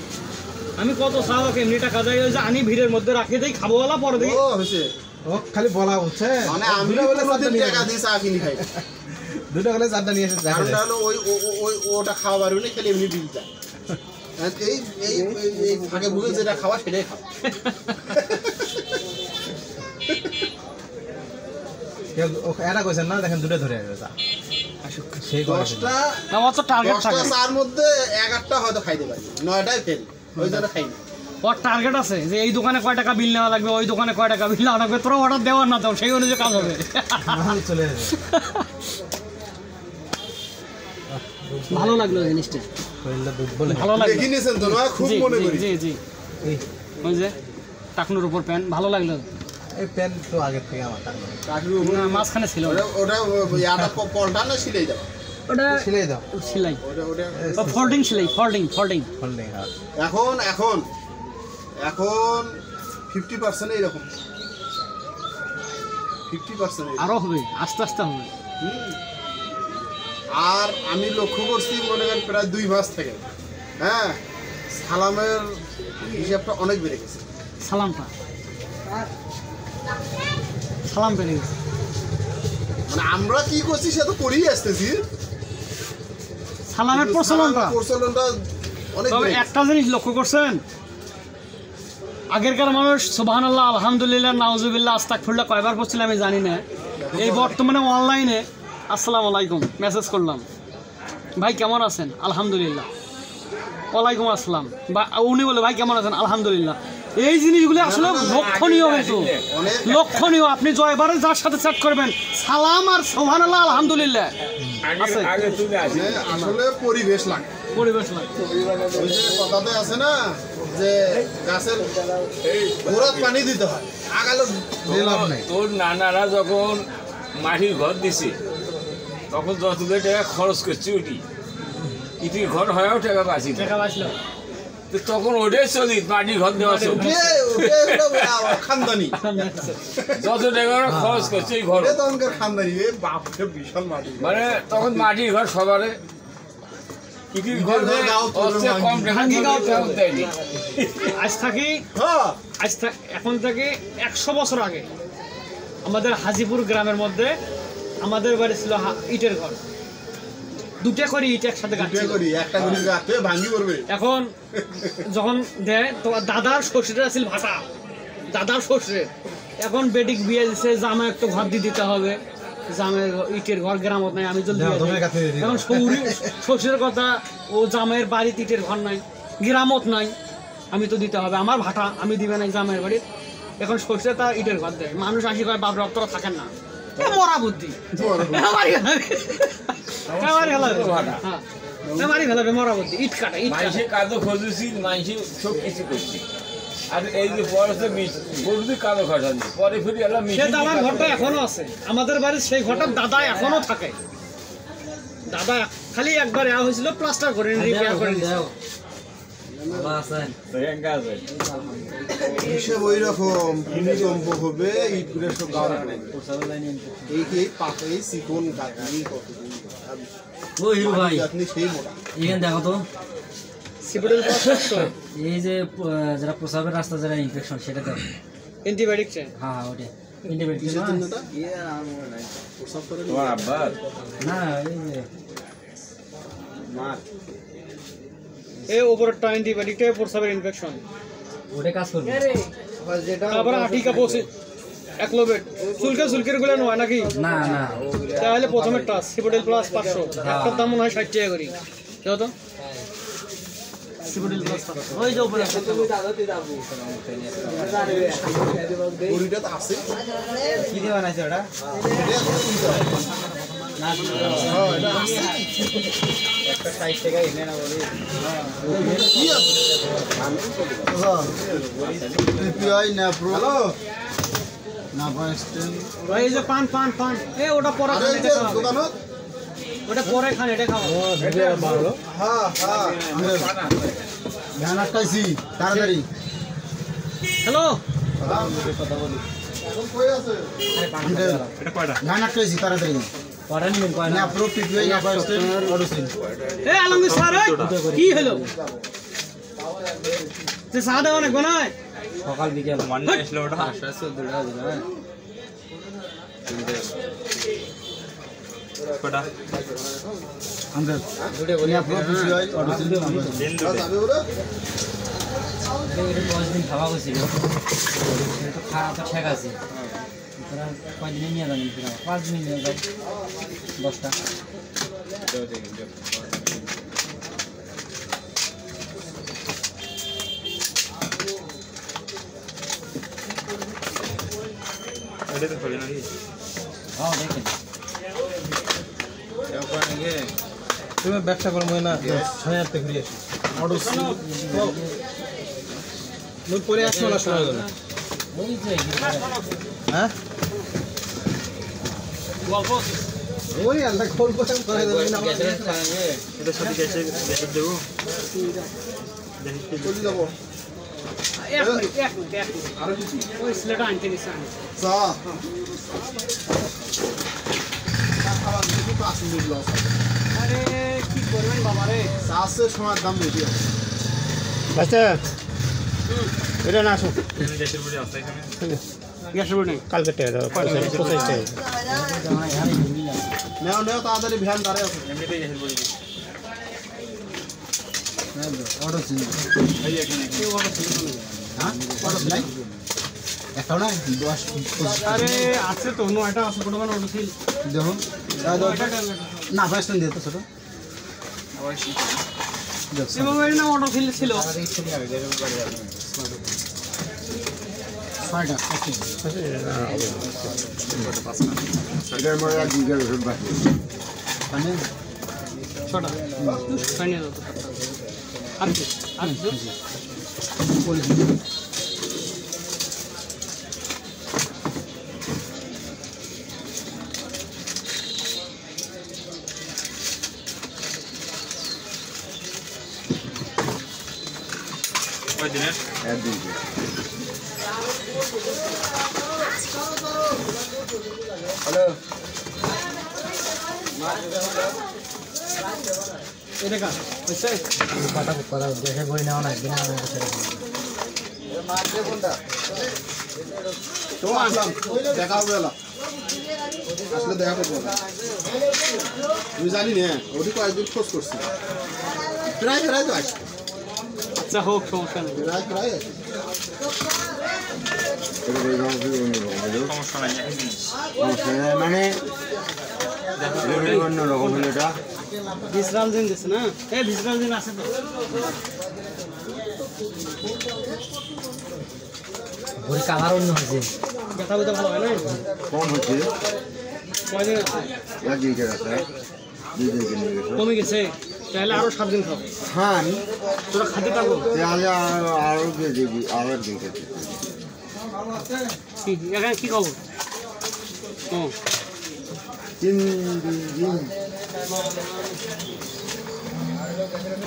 আমি কত চা এমনি টাকা যাই ওই যে আনি ভিড়ের মধ্যে রাখে দেই খাবো ওলা পরে দেখি ও হয়েছে ও খালি বলা হচ্ছে মানে আমি কোনোদিন টাকা দিয়ে চা কিনি খাই দুটো গেলে চারটা নিয়ে এসে দেখা কারণটা যায় হলো ওই ওটা খাওয়া পারবি না খেলে এমনি বিল যায় এই এই এই ফাঁকে বুঝে যেটা খাওয়া সেটাই খাওয়া এটা কইছেন না দেখেন দুটো ধরে আসবে চা সেই 10টা না অত টার্গেট থাকে চার মধ্যে 11টা হয়তো খাইতে পারি 9টাই ফেল ওই জন্য খাই না ওর টার্গেট আছে যে এই দোকানে কয় টাকা বিল নেওয়া লাগবে ওই দোকানে কয় টাকা বিল নেওয়া লাগবে তোরা অর্ডার দেওয়ার না দাও সেই অনুযায়ী কাজ হবে চলে যাবে ভালো লাগলো জিনিসটা শরীরটা দুর্বল ভালো লাগলো দেখি নিয়েছেন তো না খুব জি, মনে জি, করি জি জি এই ওই যে টাকনুর উপর প্যান ভালো লাগলো এই প্যান্ট তো আগের থেকে আমার তার কাকির না, মাঝখানে ছিল ওটা ইয়াটা পলটা না সিলাই দাও ওটা সিলাই দাও সেলাই ওটা ফোল্ডিং সেলাই ফোল্ডিং ফোল্ডিং হ্যাঁ এখন 50% এইরকম 50% আরো হবে আস্তে আস্তে হবে আর আমি লক্ষ্য করছি মনে করেন প্রায় 2 মাস থেকে হ্যাঁ সালামের হিসাবটা অনেক বেড়ে গেছে সালাম পেরে গেছে মানে আমরা কি করছি সে তো করেই আসতেছি সালামের প্রচলনটা প্রচলনটা অনেক তবে বেড়ে গেছে। একটা জিনিস লক্ষ্য করছেন আগেরকার মানুষ সুবহানাল্লাহ আলহামদুলিল্লাহ নাউজুবিল্লাহ আস্তাগফিরুল্লাহ কয়বার পড়ছিল আমি জানি না এই বর্তমানে অনলাইনে আসসালামু আলাইকুম মেসেজ করলাম ভাই কেমন আছেন আলহামদুলিল্লাহ ওয়ালাইকুম আসসালাম বা উনি বলে ভাই কেমন আছেন আলহামদুলিল্লাহ এই জিনিসগুলো আসলে লক্ষণীয় কিন্তু লক্ষণীয় আপনি জয়বারে যার সাথে চ্যাট করবেন সালাম আর সুবহানাল্লাহ আলহামদুলিল্লাহ আছে আগে তুমি আসি মানে আসলে পরিবেশ লাগে পরিবেশ লাগে ওই যে কথাতে আছে না যে গাছের গোড়াত পানি দিতে হয় আগালো লাভ নাই তোর নানারা যখন মাটির ঘর দিছে তখন যতগুলো টাকা খরচ করছি ওটি ইটির ঘর হয়েও টাকা বাঁচি টাকা বাঁচলো তো তখন ওটাই চলি মাটির ঘর দেওয়া চলি খানদানি যত টাকা ওরা খরচ করছে এই ঘর তখনকার খানদানি বাপরে বিশাল মাটি মানে তখন মাটির ঘর সবারে ইটির ঘর ইটের ঘর গাও তোর অবশ্যই কম টাকা ভাঙ্গি গাও দিয়ে দেয়নি এখন থেকে 100 বছর আগে আমাদের হাজিপুর গ্রামের মধ্যে আমাদের বাড়ি ছিল ইটের ঘর দুটো করে ইট একসাথে গাঁথছিল। একটা করে গাতে ভাঙি করবে এখন যখন দেয় তোমার দাদার শ্বশুরের আছিল ভাটা দাদার শ্বশুরের এখন বেটিক বিয়ে দিচ্ছে জামা একটু ঘর দিয়ে দিতে হবে জামের ইটের ঘর গ্রামত নাই আমি জলদি এখন শ্বশুরের কথা ও জামের বাড়িতে ইটের ঘর নাই গ্রামত নাই আমি তো দিতে হবে আমার ভাটা আমি দিবে নাই জামের বাড়ির এখন শ্বশুরে তার ইটের ঘর দেয় মানুষ আসি কয় বাপ রক্তরা থাকেন না মরা বুদ্ধি মরা বুদ্ধি ইট কাটা ইট কাটা মাইসে কাজও খুঁজেছি মাইসে সব কিছু করছি আর এই যে পরে তো গরুদি কাজও খাটানি পরে ফিরে এলাম সে দাদার ঘরটা এখনো আছে আমাদের বাড়ির সেই ঘরটা দাদা এখনো থাকে দাদা খালি একবার এয়া হয়েছিল প্লাস্টার করে রিপেয়ার করে হিসেব ওই রকম ভূমিকম্প হবে ইটগুলো সব গাওয়া এই কি পাতা এই চিকন গাঁথনি কতদিন ও হিরো ভাই গাঁথনি সেই মোটা এখানে দেখো তো সিপিডেল এই যে যারা প্রসাবের রাস্তা যারা ইনফেকশন সেটা দেখো অ্যান্টিবায়োটিক চাই হ্যাঁ হ্যাঁ ওটা ইন্টারভিউ প্রসাব করে তোমার আব্বা না এই যে মার এই ওপরটা অ্যান্টিবায়োটিকটা প্রসাবের ইনফেকশন ওটা কাজ করবে তারপরে আটিকা পৌঁছে একলোবেট চুলকের গুলো নয় নাকি না না তাহলে প্রথমে টাচ সিপিডেল প্লাস 500 একটার দাম মনে হয় 60 টাকা করি দাও তো সিপিডেল প্লাস 500 ওই যে উপরে গড়িটা তো আছে কি দিয়ে বানাইছে ওটা এটা এখন তুলতে হবে ভাই এই যে পান পান পান এ ওটা পরে খান এটা খাওয়া ওটা পরে খান এটা খাওয়া তাড়াতাড়ি হ্যালো এটা কয়টা ধান আটকাইছি তাড়াতাড়ি না পুরো পিপিআই না অডোসিন এ আলমগীর স্যার কি হলো যে চা দেওয়া না গোনায় সকাল বিকেল মানে আসলে ওটা কয়টা আমরা না পুরো পিপিআই অডোসিন দিন দুটো 10 দিন খাওয়া হয়েছিল তো খাওয়া তো ঠিক আছে কয়দিনে নিয়ে যাবেন 5 দিন নিয়ে যাই 10টা এটা তো খোলে নাকি হ্যাঁ দেখেন তুমি ব্যবসা করবো না 6000 টাকা ঘুরে আসি অডোসিন মুই পরে আসলো না সময় গেল ওই যে হ্যাঁ গল্প ওই আল্লাহ খোল করে করে দেবে না এটা সাথে গ্যাসের দেবো চলে যাবো এক মিনিট আরো কিছু ওই স্লেটা আনতে নিছে চা খাবার কিছু 5 মিনিট লস আরে কি করবেন বাবা রে চাষে সময় দাম বেশি আছে আচ্ছা এটা না আসো গ্যাসের পরে আসতে এখানে গ্যাসের বড় নেই কালকে টাকা দাও 25 টাকা নেও নেও তাড়াতাড়ি ভ্যান দাঁড়ায় আছে এমনিতেই গ্যাসের পরে অডোসিন এই এখানে হ্যাঁ অডোসিন নাই একটাও নাই 10 আরে আছে তো নয়টা আছে কোন কোন ওঠছিল দেখুন না ফার্স্ট দিয়ে তো ছোট শিবমের না অটো ছিল ছিল ছয়টা এটার মধ্যে আর দুইটা ওষুধ বাকি মানে ছটা ফাইনাল তো আর কি কয় দিনের একদিন হ্যালো এটা কা বুঝছে কথা গ্যাসের বড়ি নেওয়া না দিন তো আসলাম দেখা হবে এলা আসলে দেখা করবো আমি জানি না ওটি কয়েকদিন খোঁজ করছি প্রায় প্রায় তো আসি আচ্ছা হোক সমস্যা নেই প্রায় প্রায় আসি সমস্যা নাই মানে অন্যরকম হলো এটা ভিসরাল দিন দিছে না এই ভিসরাল দিন আছে তো বড়ি কালার অন্য হয়েছে ব্যথা ব্যথা ভালো হয় না কম হচ্ছে কয়দিন আছে এক দিকে আছে কমে গেছে তাহলে আরো 7 দিন খাও খান তোরা খাতে পারবো তাহলে আরো দিয়ে দিবি আরো দিকে কি এখানে কি খবর ও 3 দিন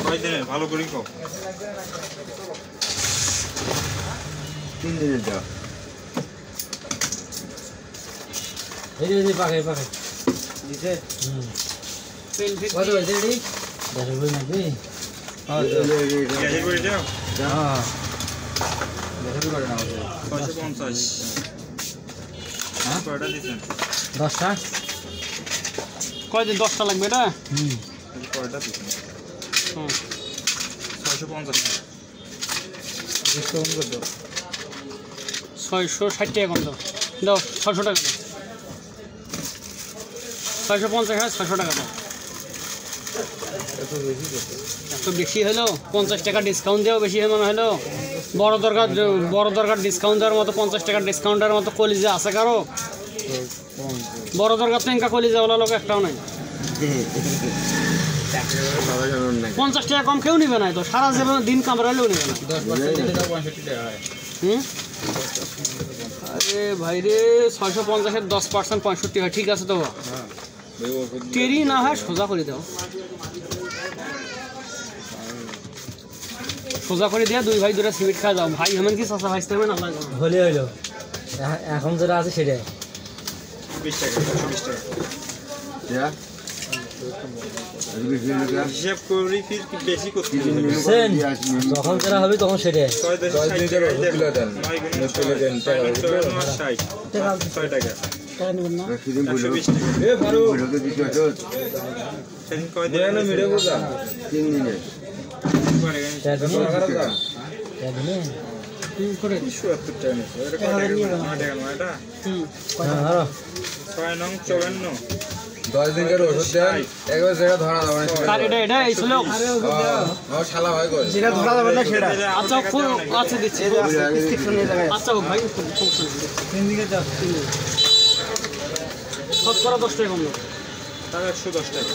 কয় দিনের ভালো করে খাও 3 দিনের দাও এই যে পাকে পাকে দিছে পেন ফিট কত হয়েছে রে গ্যাসের বড়ি নাকি গ্যাসের পরে যাও হ্যাঁ 550 হ্যাঁ কয়টা দিচ্ছেন 10টা কয়দিন 10টা লাগবে এটা কয়টা দিচ্ছেন হুম 650 ডিসকাউন্ট করে দাও 660 টাকা কম দাও দাও 600 টাকা দাও 650 হয় 600 টাকা দাও এত বেশি হলো 50 টাকা ডিসকাউন্ট দেওয়া বেশি মনে হলো বড় দরকার ডিসকাউন্ট দেওয়ার মতো 50 টাকা ডিসকাউন্টের মতো কলিজে আছে কারো বড় দরকার তো ইনকা কলি যাওয়ালা লোক একটাও নাই। 50 টাকা কম কেউ নিবে না, তো সারা জীবন দিন কামড়ালেও নিবে না। 10% টাকা হয়। আরে ভাই রে 650-এর 10% 65 হয়, ঠিক আছে তো টেরি না হয় সোজা করে দাও, সোজা করে দিয়া 2 ভাই 2টা সিমেন্ট খাওয়া যাও ভাই। এমন কি চাষা ভাইতে হবে না হলে হইলো এখন যেটা আছে সেটাই 20 টাকা 120 টাকা হিসাব করি, ফির বেশি করতে যখন যেটা হবে তখন সেটাই 6 টাকা নেবেন না? আচ্ছা আচ্ছা দিচ্ছি, আচ্ছা ভাই শতকরা 10 টাকা কম না, 110 টাকা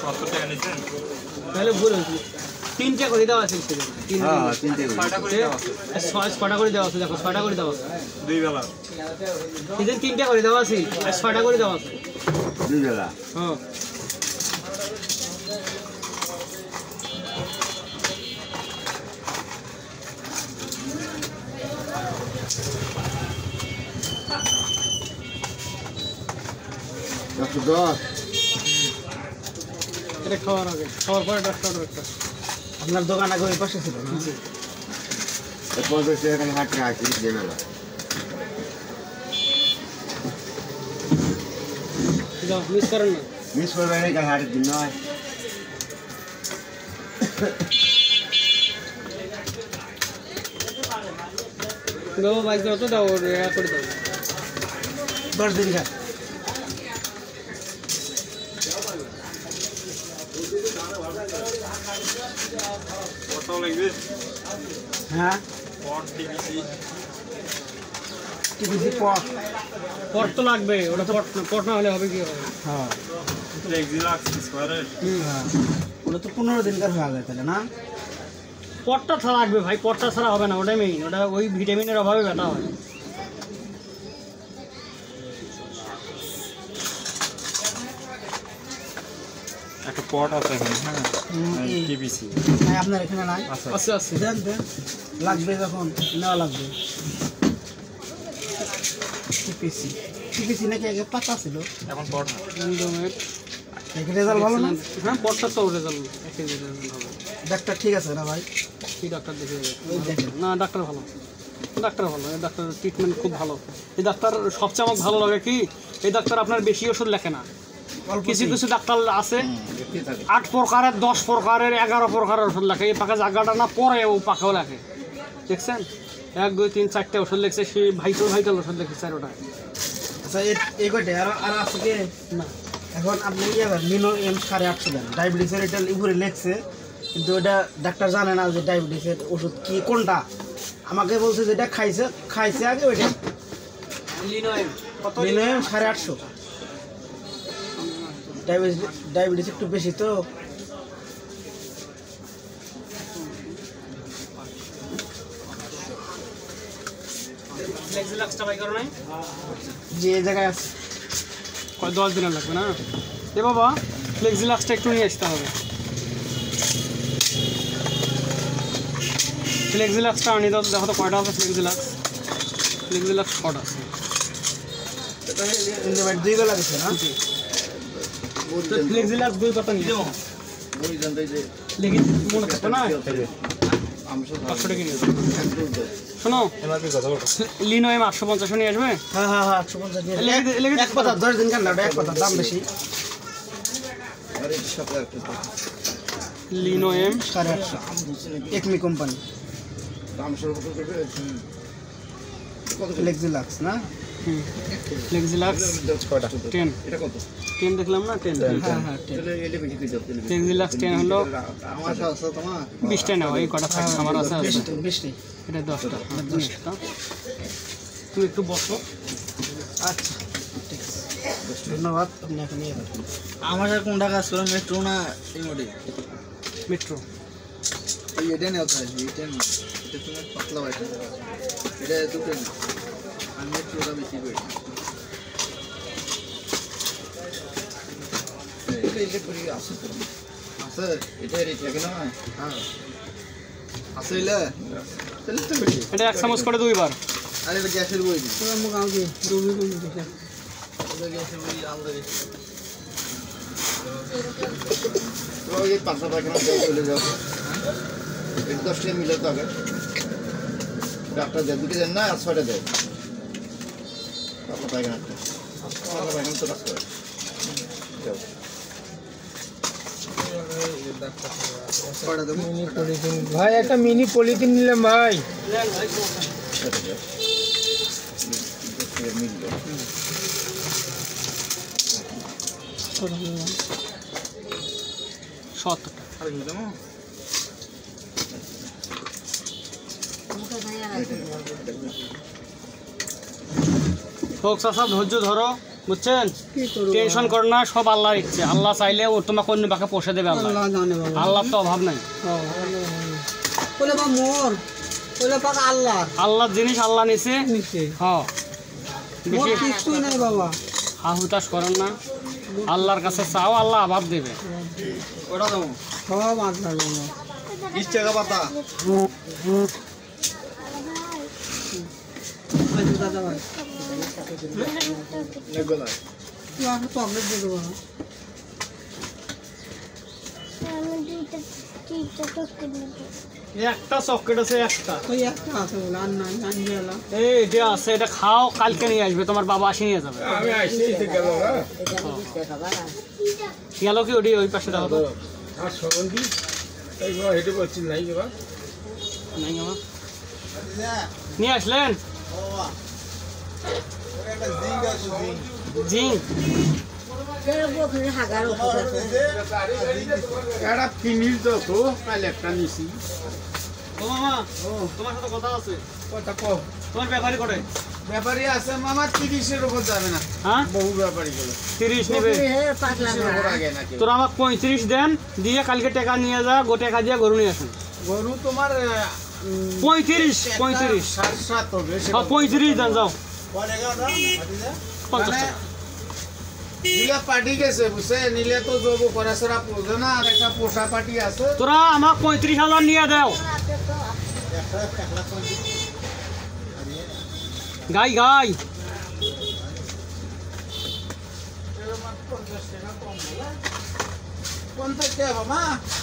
70 টাকা নিচ্ছেন তাহলে ভুল হয়েছে। 3টে করে দেওয়া আছে, 6টা করে দেওয়া আছে, দেখো 6টা করে দেওয়া আছে 2 বেলা, সেদিন 3টে করে দেওয়া আছে, 6টা করে দেওয়া আছে 2 বেলা। হ্যাঁ এটা খাওয়ার আগে, খাওয়ার পরে ডাক্তার একটা আপনার দোকান আগে ওই পাশে ছিল না? যাও মিস করেন না। মিস করবে না, কাল হাটের দিন নয়। দাও বাইক দাও তো, দাও করে দাও 10 দিন খা। কত লাগবে? হ্যাঁ পট টিভিসি পট পট তো লাগবে, ওটা পট না হলে হবে কি হবে? হ্যাঁ এক্সিলাক্স স্কয়ারের ওটা তো 15 দিনকার হয়ে যায় তাহলে না? পটটা ছাড়া লাগবে ভাই, পটটা ছাড়া হবে না, ওটাই মেইন, ওটা ওই ভিটামিনের অভাবে ব্যথা হয়। একটা পট আছে এখানে, হ্যাঁ টিবিসি আপনার এখানে নাই? আচ্ছা আচ্ছা দেন দেন, লাগবে যখন নেওয়া লাগবে। টিপিসি টিপিসি নাকি আগে পাতা ছিল, এখন পট না। রেজাল্ট ভালো না? হ্যাঁ পটটা তো রেজাল্ট ভালো। ডাক্তার ঠিক আছে না ভাই? কি ডাক্তার দেখে ওই দেখেন না, ডাক্তার ভালো, ডাক্তার ভালো, এই ডাক্তার ট্রিটমেন্ট খুব ভালো। এই ডাক্তার সবচেয়ে আমার ভালো লাগে কি, এই ডাক্তার আপনার বেশি ওষুধ লেখে না। কিছু কিছু ডাক্তার আছে 8 প্রকারের 10 প্রকারের 11 প্রকারের ওষুধ লেখে, এই পাকা জায়গাটা না পরে ও পাকাও লেখে, দেখছেন 1 2 3 4টে ওষুধ লিখছে, সে ভাইটাল ওষুধ লিখছে 4টা। আচ্ছা এই কয়টা আর আছে কি না? এখন আপনি মিনো এম 850 দেন, ডায়াবেটিসের এটা উপরে লেখছে, কিন্তু ওটা ডাক্তার জানে না যে ডায়াবেটিসের ওষুধ কি কোনটা। আমাকে বলছে যেটা খাইছে আগে ওইটা মিনো এম 850। ডায়াবেটিস একটু বেশি তো। যে জায়গায় আছে 10 দিন লাগবে না এ বাবা, ফ্লেক্সিলাক্সটা একটু নিয়ে আসতে হবে। ফ্লেক্সিলাক্সটা আনি দাও, দেখো তো কয়টা আছে ফ্লেক্সিলাক্স। ফ্লেক্সিলাক্স শর্ট আছে, 2 বেলা দিচ্ছে না? ফ্লেক্সিলাক্স 2 পাতা নিয়ে লিখে মনে থাকবে না, 500 টাকা নিয়ে শোনো। লিনো এম 850 নিয়ে আসবে। হ্যাঁ 850 নিয়ে এক পাতা 10 দিন কান্না, এক পাতা দাম বেশি। লিনো এম 850 একমি কোম্পানি, ফ্লেক্সিলাক্স না? ফ্লেক্সিলাক্স 10 10 দেখলাম না 10। হ্যাঁ 10 ফ্লেক্সিলাক্স 10 হলো 20টা নাও, এই কটা থাকছে আমার আছে 20টা এটা 10টা। তুমি একটু বসো। আচ্ছা ঠিক আছে, ধন্যবাদ। আপনি এখন নিয়ে যাবেন। আমার আর কোনটা কাজ করেন, মেট্রো না এই মোডে? মেট্রো এটা নেওয়া হয়, এটা না, এটা তোমার পাতলা বাইটা, এটা দুটো না, আর মেট্রোটা বেশি বেশি। এটা করি আছে তো আছে, এটা রেট লাগে না? হ্যাঁ আছে, এলে তাহলে তো বেশি। এটা 1 চামচ করে 2 বার। আরে এটা গ্যাসের বই দিই, তোরা মুখ আগে দুবি কোন দিকে, এটা গ্যাসের বই আলাদা বেশি। তো এই পাঁচটা পায়খানা দিয়ে চলে যাও, এটা 10 টাকা মিলে তো আগে ডাক্তার দেয়, দুটো দেন না, আর 6টা দেয় পাঁচটা পায়খানা তো কাজ করে। ভাই একটা মিনি পলিথিন নিলাম ভাই। হোক চাচা, ধৈর্য ধরো, বুঝছেন? টেনশন করো না, সব আল্লাহর ইচ্ছে। আল্লাহ চাইলে ও তোমাকে অন্য পাকে পোষে দেবে। আল্লাহর তো অভাব নাই। আল্লাহর জিনিস আল্লাহ নিছে। হ্যাঁ, হা হুতাশ করেন না, আল্লাহর কাছে চাও, আল্লাহ অভাব দেবে। ওটা দাও সব আপনার 20 টাকা পাতা। দাদা ভাই লেগোলা তো প্রবলেম দিয়ে দেবো। একটা চকলেট আছে, একটা ওই একটা আছে বলে, আর না আনবেলা এই যে আছে, এটা খাও, কালকে নিয়ে আসবে, তোমার বাবা আসে নিয়ে যাবে। আমি আসছি গেল না গেল কি ওটি ওই পাশে দাও তো। আর সগন্দি এইবার হেঁটে বলছি নাই এবার নাই আমার নিয়ে আসলেন জি। একটা কিনিস তো কাল একটা নিছি। ও মামা, তোমার সাথে কথা আছে। কথা কও। তোমার ব্যাপারী করে ব্যাপারী আছে মামা, 30-এর উপর যাবে না। হ্যাঁ, বহু ব্যাপারী গেল 30 নেবে। 30-এর উপর আগে নাকি? তোরা আমাকে 35 দেন, দিয়ে কালকে টাকা নিয়ে যা, গো টাকা দিয়ে গরু নিয়ে আসুন। গরু তোমার 35 7 হবে। 35 দেন, যাও 50 টাকা। নিলে পার্টি গেছে বুঝছে, নিলে তো যাবো করাছড়া পোষে না, আর একটা পোষা পার্টি আছে। তোরা আমাকে 35,000 নিয়ে দাও। গাই গাই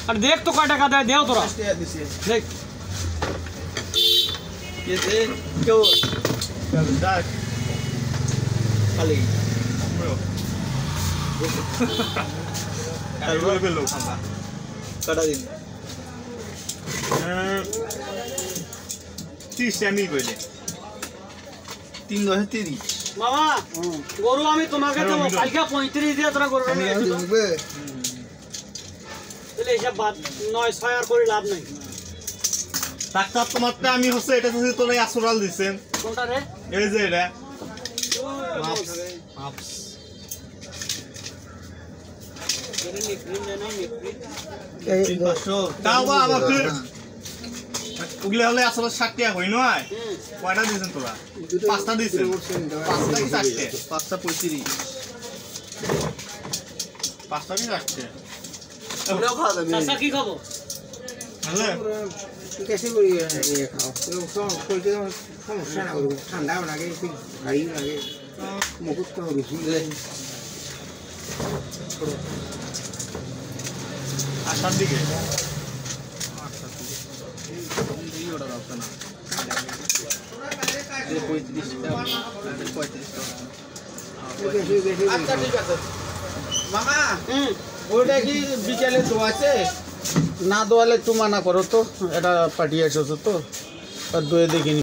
আর দেখ তো কয় টাকা দেয়, দেও তোরা দেখ। কটা দিন 30 টাকা মিল কইলে 3 10 30 মামা, গরু আমি তোমাকে দেবো, কালকে 35 দিয়ে তোরা গরুটা নিয়ে আসবি। তাহলে এইসব বাদ 9-6 আর করে লাভ নাই। ডাক্তার তোমারটা আমি হচ্ছে এটা হচ্ছে তোরা আসরাল দিছেন। কোনটা রে? এই যে এটা তাও বা আবার ওগুলো হলে আসলে 60 টাকা হই নয়। কয়টা দিয়েছেন তোরা? 5টা দিয়েছেন। 5টা কি 4টে? 5টা 35 5টা কি 4টে? ওটাও খাওয়া যাবে। চাচা কি খাবো? হ্যালো कैसे करी ये खाओ तो कोई के समस्या ना हो, ठंडा हो लगे फिर भारी लगे मुकुट को रुचि दे। আসার দিকে আচ্ছা ঠিক আছে মামা। ওটা কি বিকেলে দোয়াছে? না দোয়ালে একটু মানা করো তো, এটা পাঠিয়ে এসেছো তো, আর দোয়ে দেখিনি।